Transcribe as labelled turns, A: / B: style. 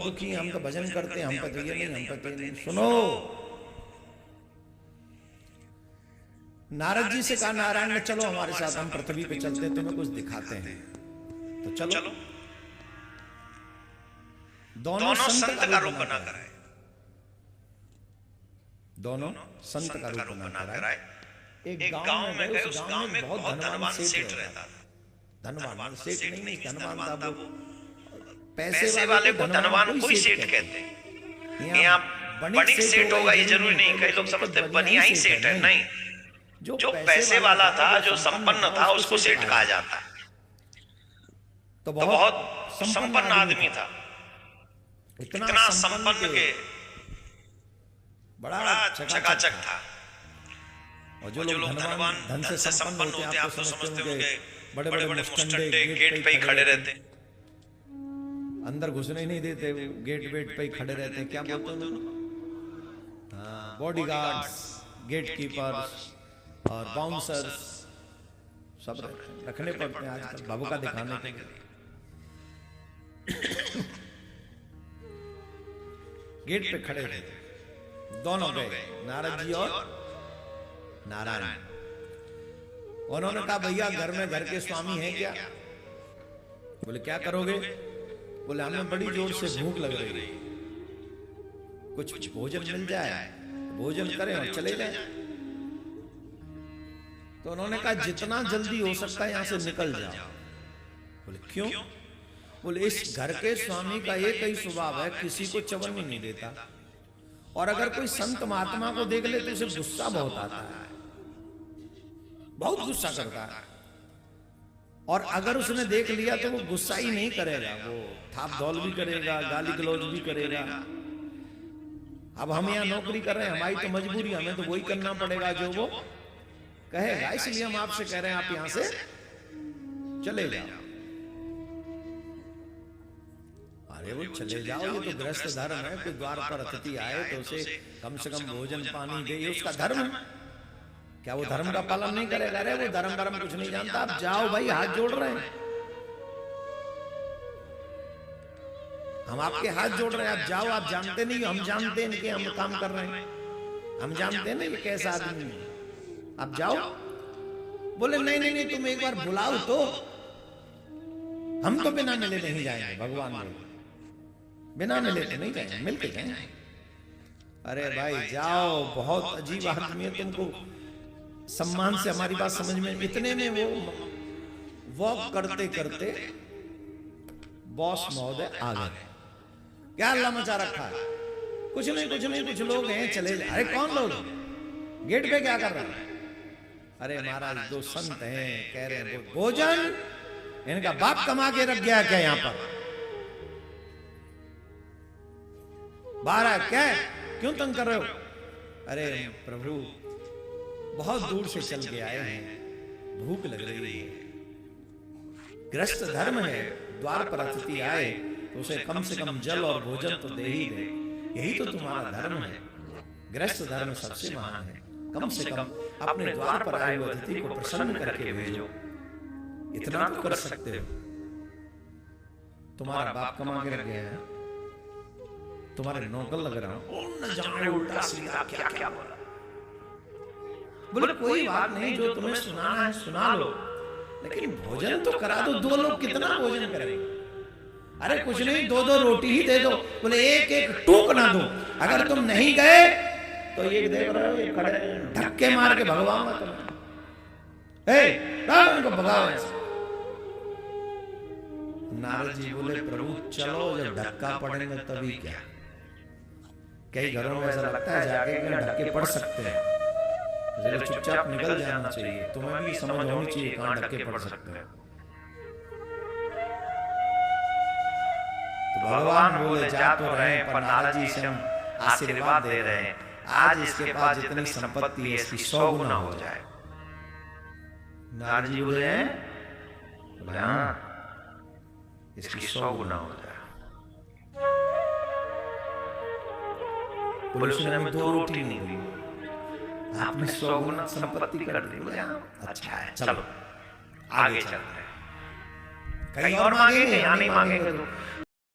A: दुखी हैं, हम तो भजन करते हैं, हम पे तो ये नहीं, हम पे तो ये नहीं। सुनो, नारद जी से कहा नारायण ने, चलो हमारे साथ, हम पृथ्वी पे चलते, तुम्हें कुछ दिखाते हैं। तो चलो। दोनों संत का रूप बना कराए, दोनों संत का रूप बना कराए। एक गांव में गए, उस गांव में बहुत धनवान सेठ रहता था। धनवान सेठ नहीं, धनवान था वो, पैसे वाले को धनवान कोई सेठ कहते। यहाँ बणिक सेठ होगा ये जरूरी नहीं, कई लोग समझते बनिया ही सेठ है, नहीं। जो पैसे वाला था, जो संपन्न था, उसको सेठ कहा जाता है। तो बहुत संपन्न आदमी था, इतना संपन्न के बड़ा चकाचक था। और जो लोग धनवान, धन से संपन्न होते हैं, आप तो समझते होंगे, बड़े बड़े मुस्टंडे गेट पे ही खड़े रहते, अंदर घुसने ही नहीं देते, गेट वेट पे ही खड़े रहते हैं। क्या बोलते हैं? बॉडीगार्ड्स, गेट कीपर्स और बाउंसर्स सब रखने पड़ते हैं आजकल भभूका दिखाने के लिए। गेट पे खड़े थे, दोनों गए, नारद जी और नारायण। उन्होंने कहा भैया घर में घर के स्वामी हैं क्या? बोले क्या करोगे? बोले हमें बड़ी जोर से भूख लग रही है, कुछ भोजन मिल जाए, भोजन करें और चले जाएं। तो उन्होंने कहा जितना जल्दी हो सकता है यहां से निकल जाओ। बोले क्यों? बोले इस घर के स्वामी का एक ही स्वभाव है, किसी को चवन्नी नहीं देता, और अगर कोई संत महात्मा को देख ले तो उसे गुस्सा बहुत आता है, बहुत गुस्सा करता है। और अगर उसने देख लिया तो वो गुस्सा ही नहीं करेगा, वो थाप धौल भी करेगा, गाली गलौज भी करेगा। अब हम यहाँ नौकरी कर रहे हैं, हमारी तो मजबूरी, हमें तो वही करना पड़ेगा जो वो कहेगा, इसलिए हम आपसे कह रहे हैं आप यहां से चले जाओ। अरे वो चले जाओ, ये तो गृहस्थ धर्म है, कोई द्वार पर अतिथि आए तो उसे कम से कम भोजन पानी दे, ये उसका धर्म है। क्या वो धर्म का पालन नहीं करेगा? अरे वो धर्म कुछ नहीं जानता, आप जाओ भाई, हाथ जोड़ रहे हैं हम, आपके हाथ जोड़ रहे हैं, आप जाओ। आप जानते नहीं, हम जानते हैं कि हम काम कर रहे हैं, हम जानते हैं ना ये कैसा आदमी है, आप जाओ। बोले नहीं नहीं नहीं, तुम एक बार बुलाओ तो, हम तो बिना मिले नहीं जाएंगे, भगवान ने बिना मिले तो नहीं जाएंगे, मिलके जाएंगे। अरे भाई जाओ, बहुत अजीब आदमी है, तुमको सम्मान से हमारी बात समझ में। इतने में वो वॉक करते करते बॉस महोदय आ गए। क्या हल्ला मचा रखा है? कुछ नहीं कुछ नहीं, कुछ लोग हैं चले जाए। अरे कौन लोग? गेट पे क्या कर रहे हैं? अरे महाराज दो संत हैं, कह रहे हैं भोजन इनका बाप कमा के रख गया क्या यहाँ पर? बाहर क्या है, क्यों तंग कर रहे हो? अरे प्रभु बहुत दूर से चल के आए हैं, भूख लग रही है, गृहस्थ धर्म है, द्वार पर अतिथि आए तो उसे कम से कम जल और भोजन तो दे ही दे, यही तो तुम्हारा धर्म है। गृहस्थ धर्म सबसे महान है, कम से कम अपने द्वार पर आए हुए अतिथि को प्रसन्न करके भेजो, इतना तो कर सकते हो। तुम्हारा बाप कमा के रख गया है, तुम्हारे नौकर लग रहा हूं, न जाने उल्टा सीधा क्या क्या बोला। बोले कोई बात नहीं, जो तुम्हें सुनाना है सुना लो, लेकिन भोजन तो करा दो। दो लोग कितना भोजन करेंगे? अरे कुछ नहीं, दो दो रोटी ही दे दो। बोले एक एक टूक ना दो, अगर तुम नहीं गए तो ये देख रहे हो, ये खड़े धक्के मार के भगवाऊंगा तुम्हें, उनको भगाओ ऐसे। नारद जी बोले प्रभु चलो, जब धक्का पड़ेंगे तभी क्या। कई घरों में ऐसा लगता है जाके धक्के पड़ सकते हैं, चुपचाप निकल जाना चाहिए। तुम्हें भी समझ होनी चाहिए कहां धक्के पड़ सकते हैं। तो भगवान बोले जा तो रहे, पर नारद जी से हम आशीर्वाद दे रहे हैं, आज इसके पास जितनी संपत्ति है इसकी 100 गुना हो जाए। नारद जी बोले इसकी 100 गुना हो जाए। पुलिस ने हमें 2 रोटी नहीं दी, आपने 100 गुना संपत्ति कर दी। बोले अच्छा है, चलो आगे चलते हैं। कहीं और मांगेंगे, यहाँ नहीं मांगेंगे तो